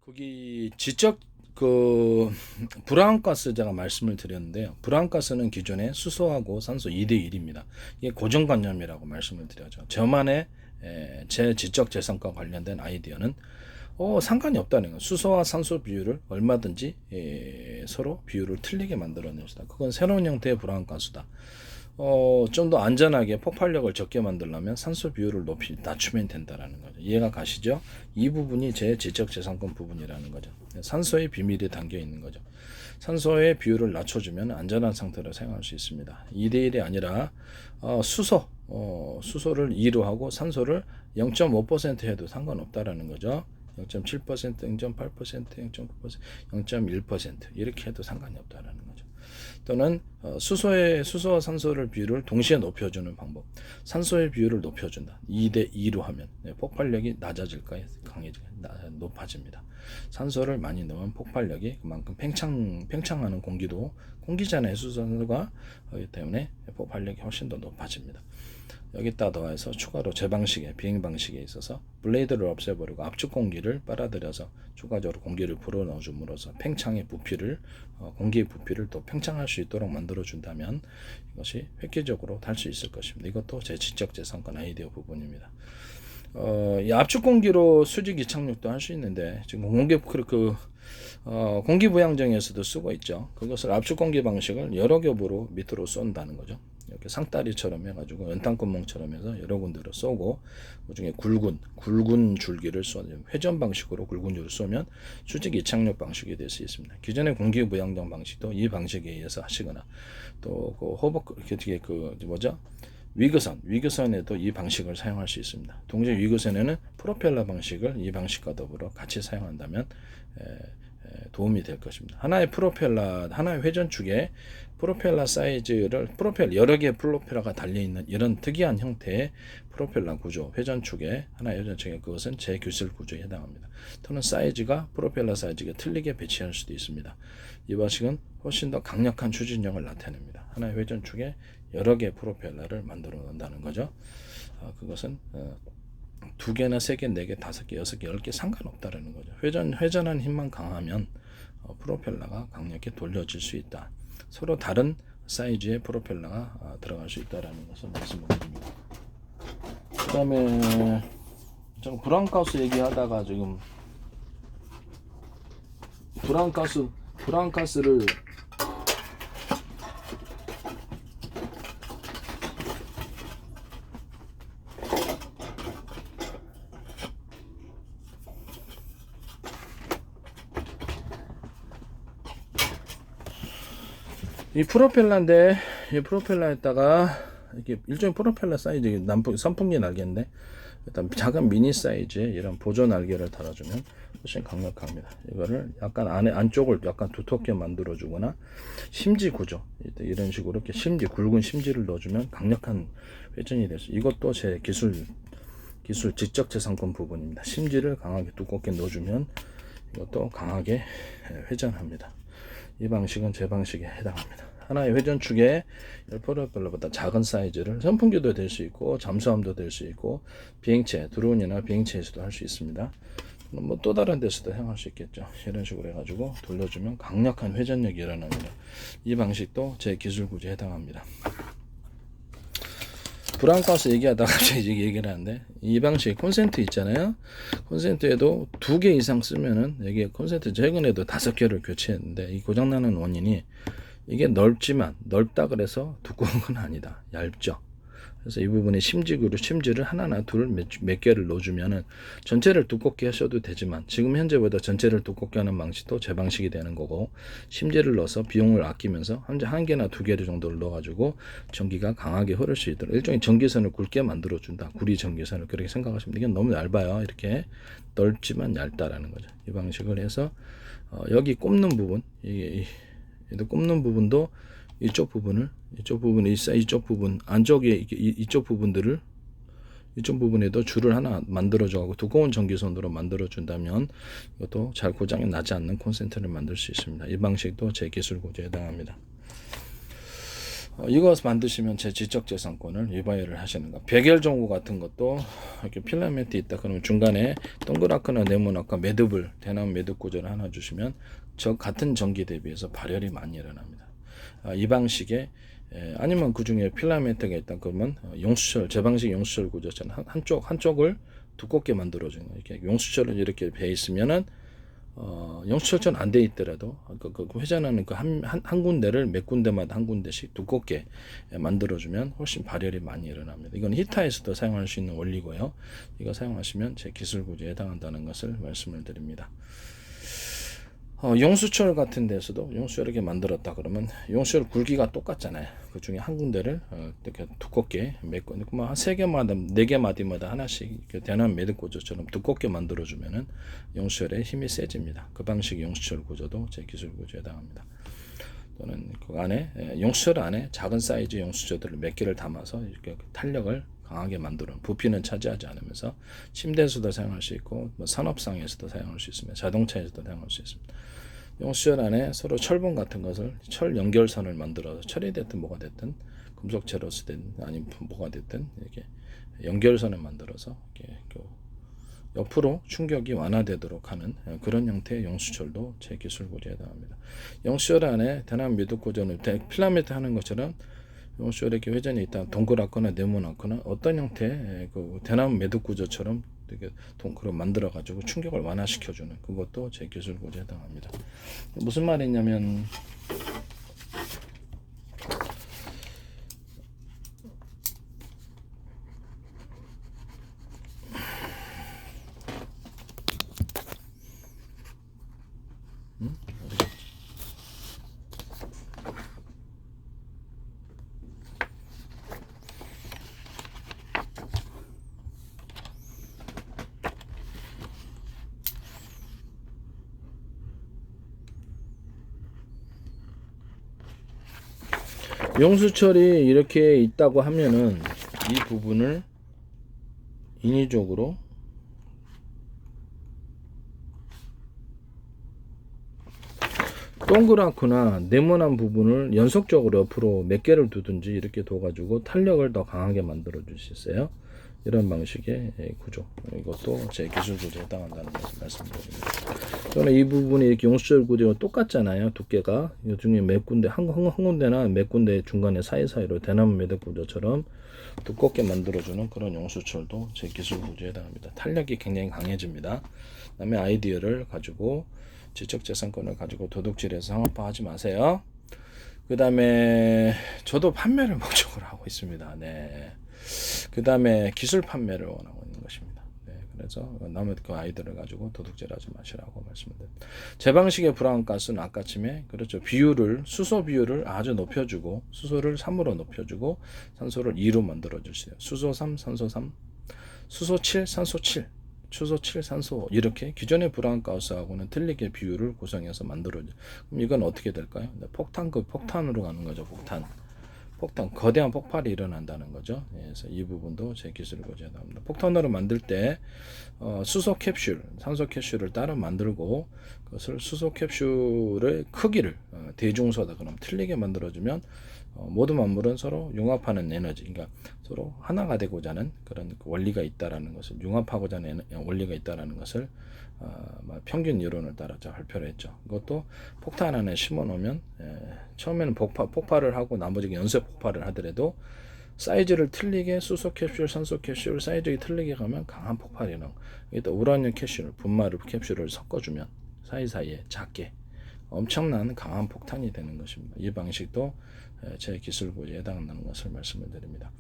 거기 지적 불안가스 제가 말씀을 드렸는데요. 불안가스는 기존에 수소하고 산소 2대 1입니다. 이게 고정관념이라고 말씀을 드렸죠. 저만의 제 지적 재산과 관련된 아이디어는 상관이 없다는 거예요. 수소와 산소 비율을 얼마든지 서로 비율을 틀리게 만들어냅시다. 그건 새로운 형태의 불안가스다. 좀 더 안전하게 폭발력을 적게 만들려면 산소 비율을 낮추면 된다라는 거죠. 이해가 가시죠? 이 부분이 제 지적재산권 부분이라는 거죠. 산소의 비밀이 담겨 있는 거죠. 산소의 비율을 낮춰주면 안전한 상태로 사용할 수 있습니다. 2대 1이 아니라 수소를 2로 하고 산소를 0.5% 해도 상관없다라는 거죠. 0.7%, 0.8%, 0.9%, 0.1% 이렇게 해도 상관이 없다라는 거죠. 또는 수소와 산소를 비율을 동시에 높여주는 방법. 산소의 비율을 높여준다. 2대 2로 하면 폭발력이 낮아질까요? 높아집니다. 산소를 많이 넣으면 폭발력이 그만큼 팽창하는 공기잖아요. 수소가. 그렇기 때문에 폭발력이 훨씬 더 높아집니다. 여기다 더해서 추가로 비행 방식에 있어서 블레이드를 없애버리고 압축 공기를 빨아들여서 추가적으로 공기를 불어넣어줌으로써 공기의 부피를 또 팽창할 수 있도록 만들어준다면 이것이 획기적으로 탈 수 있을 것입니다. 이것도 제 지적재산권 아이디어 부분입니다. 이 압축 공기로 수직 이착륙도 할 수 있는데 지금 공기부양정에서도 쓰고 있죠. 그것을 압축 공기 방식을 여러 겹으로 밑으로 쏜다는 거죠. 이렇게 상다리처럼 해가지고 연탄구멍처럼 해서 여러 군데로 쏘고 그중에 굵은 줄기를 회전 방식으로 굵은 줄을 쏘면 수직 이착륙 방식이 될 수 있습니다. 기존의 공기부양정 방식도 이 방식에 의해서 하시거나 또 위그선에도 이 방식을 사용할 수 있습니다. 동시에 위그선에는 프로펠러 방식을 이 방식과 더불어 같이 사용한다면 도움이 될 것입니다. 하나의 회전축에 프로펠러 사이즈를 여러 개의 프로펠러가 달려있는 이런 특이한 형태의 프로펠러 구조, 하나의 회전축에 그것은 제 기술 구조에 해당합니다. 또는 프로펠러 사이즈가 틀리게 배치할 수도 있습니다. 이 방식은 훨씬 더 강력한 추진력을 나타냅니다. 하나의 회전축에 여러 개의 프로펠러를 만들어 놓는다는 거죠. 그것은 2개나 3개, 4개, 5개, 6개, 10개 상관없다라는 거죠. 회전한 힘만 강하면 프로펠러가 강력히 돌려질 수 있다. 서로 다른 사이즈의 프로펠러가 들어갈 수 있다라는 것을 말씀을 드립니다. 그 다음에 불안가스 얘기하다가 지금 불안가스를 이 프로펠러에다가 이게 일종의 프로펠러 사이즈 선풍기 날개인데 일단 작은 미니 사이즈의 이런 보조 날개를 달아주면 훨씬 강력합니다. 이거를 약간 안쪽을 약간 두텁게 만들어주거나 심지 구조 이런 식으로 이렇게 굵은 심지를 넣어주면 강력한 회전이 될 수. 이것도 제 기술 지적재산권 부분입니다. 심지를 강하게 두껍게 넣어주면 이것도 강하게 회전합니다. 이 방식은 제 방식에 해당합니다. 하나의 회전축에 프로펠러보다 작은 사이즈를 선풍기도 될 수 있고 잠수함도 될 수 있고 드론이나 비행체에서도 할 수 있습니다. 또 다른 데서도 사용할 수 있겠죠. 이런 식으로 해가지고 돌려주면 강력한 회전력이 일어납니다. 이 방식도 제 기술 구조에 해당합니다. 불안가스 얘기하다가 갑자기 얘기를 하는데 이 방식 콘센트 있잖아요. 콘센트에도 2개 이상 쓰면은 이게 콘센트 최근에도 5개를 교체했는데 이 고장나는 원인이 이게 넓다 그래서 두꺼운 건 아니다. 얇죠. 그래서 이 부분에 심지를 하나나 몇 개를 넣어주면은 전체를 두껍게 하셔도 되지만 지금 현재보다 전체를 두껍게 하는 방식도 제 방식이 되는 거고 심지를 넣어서 비용을 아끼면서 한 개나 2개 정도를 넣어가지고 전기가 강하게 흐를 수 있도록 일종의 전기선을 굵게 만들어준다. 구리 전기선을 그렇게 생각하시면 이게 너무 얇아요. 이렇게 넓지만 얇다라는 거죠. 이 방식을 해서 여기 꼽는 부분 꼽는 부분도 이쪽 부분 안쪽에 이쪽 부분에도 줄을 하나 만들어줘가지고 두꺼운 전기선으로 만들어준다면 이것도 잘 고장이 나지 않는 콘센트를 만들 수 있습니다. 이 방식도 제 기술 구조에 해당합니다. 이거 만드시면 제 지적재산권을 위반을 하시는 거. 백열 종구 같은 것도 이렇게 필라멘트 있다 그러면 중간에 동그랗거나 네모나거나 매듭을 대나무 매듭 구조를 하나 주시면 저 같은 전기 대비해서 발열이 많이 일어납니다. 이 방식에 아니면 그 중에 필라멘트가 있다 그러면 용수철 제 방식 용수철 구조처럼 한쪽을 두껍게 만들어 주는 거예요. 이렇게 용수철을 이렇게 배 있으면은 영수철전 안 돼 있더라도 그 회전하는 그 한 군데를 몇 군데마다 한 군데씩 두껍게 만들어주면 훨씬 발열이 많이 일어납니다. 이건 히타에서도 사용할 수 있는 원리고요. 이거 사용하시면 제 기술 구조에 해당한다는 것을 말씀을 드립니다. 용수철 같은 데서도 용수철 이렇게 만들었다 그러면 용수철 굵기가 똑같잖아요. 그 중에 한 군데를 이렇게 두껍게 몇 군데, 한 3개마다 4개마디마다 하나씩 대나무 매듭 구조처럼 두껍게 만들어주면은 용수철의 힘이 세집니다. 그 방식의 용수철 구조도 제 기술 구조에 해당합니다. 또는 그 안에 용수철 안에 작은 사이즈 용수철들을 몇 개를 담아서 이렇게 탄력을 강하게 만들어 부피는 차지하지 않으면서 침대에서도 사용할 수 있고 산업상에서도 사용할 수 있습니다. 자동차에서도 사용할 수 있습니다. 용수철 안에 서로 철봉 같은 것을 철 연결선을 만들어서 철이 됐든 뭐가 됐든 금속 재료스든 아니면 뭐가 됐든 이렇게 연결선을 만들어서 이렇게 옆으로 충격이 완화되도록 하는 그런 형태의 용수철도 제 기술 구조에 해당합니다. 용수철 안에 대나무 매듭 구조는 필라멘트 하는 것처럼 용수철에 이렇게 회전이 있다 동그랗거나 네모나거나 어떤 형태의 그 대나무 매듭 구조처럼 이렇게 그걸 만들어 가지고 충격을 완화시켜주는 그것도 제 기술 구조에 해당합니다. 무슨 말이냐면 용수철이 이렇게 있다고 하면은 이 부분을 인위적으로 동그랗거나 네모난 부분을 연속적으로 옆으로 몇 개를 두든지 이렇게 둬가지고 탄력을 더 강하게 만들어 줄 수 있어요. 이런 방식의 구조, 이것도 제 기술 구조에 해당한다는 것을 말씀드립니다. 또는 이 부분이 이렇게 용수철 구조가 똑같잖아요. 두께가 이 중에 몇 군데 한 군데나 몇 군데 중간에 사이사이로 대나무 매듭 구조처럼 두껍게 만들어주는 그런 용수철도 제 기술 구조에 해당합니다. 탄력이 굉장히 강해집니다. 그다음에 아이디어를 가지고 지적재산권을 가지고 도둑질해서 상업화하지 마세요. 그 다음에 저도 판매를 목적으로 하고 있습니다. 네. 그 다음에 기술 판매를 원하고 있는 것입니다. 네. 그래서 남의 그 아이들을 가지고 도둑질하지 마시라고 말씀드립니다. 제 방식의 불안가스는 아까쯤에 그렇죠. 비율을 수소 비율을 아주 높여주고 수소를 3으로 높여주고 산소를 2로 만들어 주세요. 수소 3, 산소 3, 수소 7, 산소 7. 수소 7, 산소 이렇게 기존의 불안가스하고는 틀리게 비율을 구성해서 만들어줘. 그럼 이건 어떻게 될까요? 폭탄으로 가는 거죠. 폭탄 거대한 폭발이 일어난다는 거죠. 그래서 이 부분도 제 기술을 고려해야 합니다. 폭탄으로 만들 때 수소 캡슐, 산소 캡슐을 따로 만들고 그것을 수소 캡슐의 크기를 대중소다 그럼 틀리게 만들어주면 모든 만물은 서로 융합하는 에너지, 그러니까 서로 하나가 되고자 하는 그런 원리가 있다라는 것을 융합하고자 하는 원리가 있다라는 것을 평균 이론을 따라 발표를 했죠. 이것도 폭탄 안에 심어 놓으면 처음에는 폭발을 하고 나머지 연쇄 폭발을 하더라도 사이즈를 틀리게 수소 캡슐, 산소 캡슐 사이즈가 틀리게 가면 강한 폭발이 나고 또 우라늄 캡슐, 분말 캡슐을 섞어주면 사이사이에 작게 엄청난 강한 폭탄이 되는 것입니다. 이 방식도 제 기술 구조에 해당한다는 것을 말씀을 드립니다.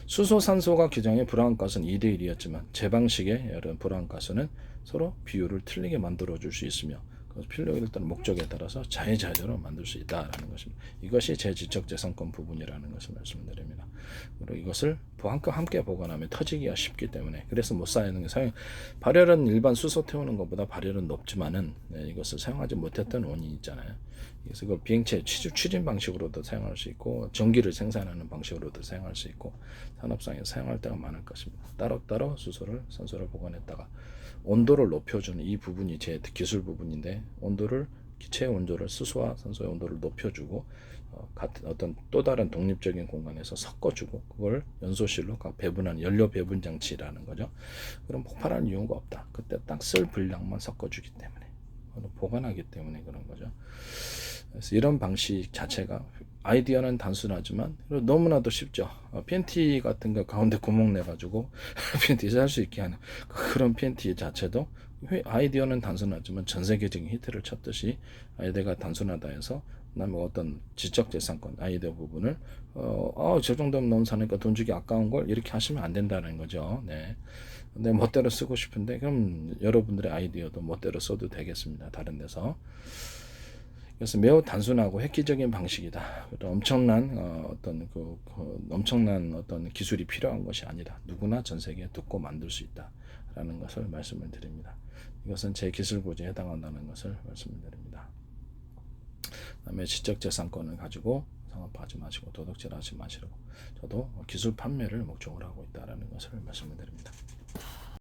수소, 산소가 규정의 불안가스는 2대1이었지만 제 방식의 이런 불안가스는 서로 비율을 틀리게 만들어 줄 수 있으며 필요에 따른 목적에 따라서 자유자재로 만들 수 있다라는 것입니다. 이것이 제 지적재산권 부분이라는 것을 말씀드립니다. 그리고 이것을 함께 보관하면 터지기가 쉽기 때문에 그래서 못 사용하는 게 발열은 일반 수소 태우는 것보다 발열은 높지만은 이것을 사용하지 못했던 원인이 있잖아요. 그래서 그 비행체 추진 방식으로도 사용할 수 있고 전기를 생산하는 방식으로도 사용할 수 있고 산업상에서 사용할 때가 많을 것입니다. 따로따로 수소를 산소를 보관했다가 온도를 높여주는 이 부분이 제 기술 부분인데 온도를 기체의 온도를 수소와 산소의 온도를 높여주고 같은 어떤 또 다른 독립적인 공간에서 섞어주고 그걸 연소실로 각 배분한 연료 배분 장치라는 거죠. 그럼 폭발할 이유가 없다. 그때 딱 쓸 분량만 섞어주기 때문에 보관하기 때문에 그런 거죠. 그래서 이런 방식 자체가 아이디어는 단순하지만 너무나도 쉽죠. 팬티 같은 거 가운데 구멍 내가지고 팬티 살 수 있게 하는 그런 팬티 자체도 아이디어는 단순하지만 전 세계적인 히트를 쳤듯이 아이디어가 단순하다 해서 그다음에 어떤 지적재산권 아이디어 부분을 저 정도면 너무 사니까 돈 주기 아까운 걸 이렇게 하시면 안 된다는 거죠. 네. 내 멋대로 쓰고 싶은데 그럼 여러분들의 아이디어도 멋대로 써도 되겠습니다. 다른 데서. 그래서 매우 단순하고 획기적인 방식이다. 엄청난 엄청난 어떤 기술이 필요한 것이 아니라 누구나 전 세계에 듣고 만들 수 있다라는 것을 말씀을 드립니다. 이것은 제 기술 고지에 해당한다는 것을 말씀을 드립니다. 그다음에 지적재산권을 가지고 상업화하지 마시고 도덕질하지 마시고 저도 기술 판매를 목적으로 하고 있다라는 것을 말씀을 드립니다.